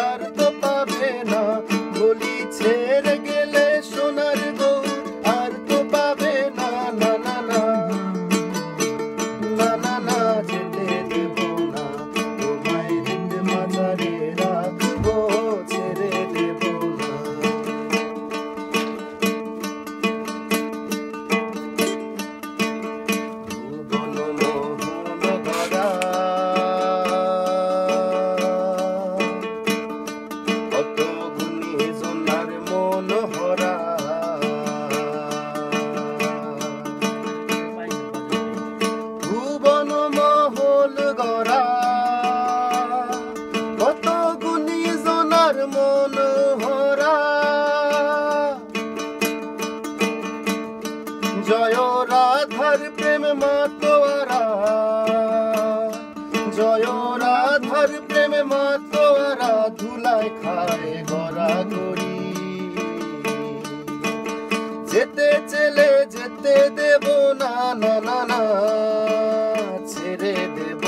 আর তো পাবে না, বলি ছেড়ে গেলে সোনার গো আর তো পাবে না, না না না না না না, যেতে দেব না তোমায়, রেখে মাঝারে রাখবো, ছেড়ে দেব না। ভুবন মোহন গড়া কত গুণী জনার মন হরা, ভুবন মহল গড়া কত গুণী জনার মন হরা। জয় রাধার প্রেম মাতোয়ারা, জয় রাধার প্রেম মাতোয়ারা, ধুলায় খায় গড়া গড়ি। যেতে চেলে যেতে দেব না, না না না, ছেড়ে দেব